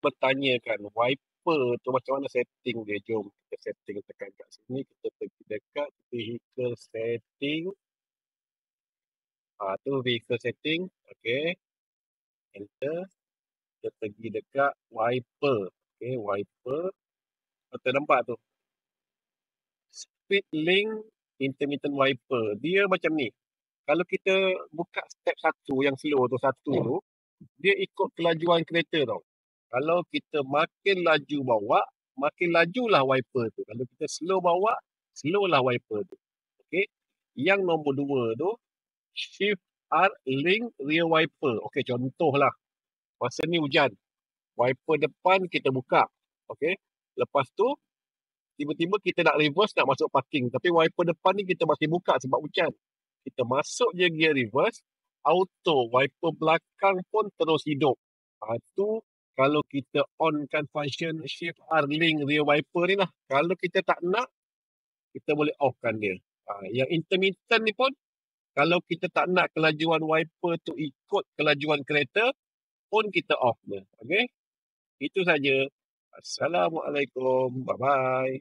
bertanyakan wiper tu macam mana setting dia. Jom kita setting, tekan kat sini, kita pergi dekat vehicle setting. Tu vehicle setting. Okay, enter. Kita pergi dekat wiper. Okay, wiper. Kita nampak tu, speed link intermittent wiper. Dia macam ni. Kalau kita buka step 1 yang slow tu, dia ikut kelajuan kereta tau. Kalau kita makin laju bawa, makin lajulah wiper tu. Kalau kita slow bawa, slowlah wiper tu. Okey. Yang nombor 2 tu, shift R link rear wiper. Okey, contohlah. Masa ni hujan. Wiper depan kita buka. Okey. Lepas tu, tiba-tiba kita nak reverse, nak masuk parking. Tapi wiper depan ni kita masih buka sebab hujan. Kita masuk je gear reverse, auto, wiper belakang pun terus hidup. Tu kalau kita onkan function shift R link rear wiper ni lah. Kalau kita tak nak, kita boleh offkan dia. Yang intermittent ni pun, kalau kita tak nak kelajuan wiper tu ikut kelajuan kereta, pun kita off dia. Okay? Itu saja. Assalamualaikum. Bye-bye.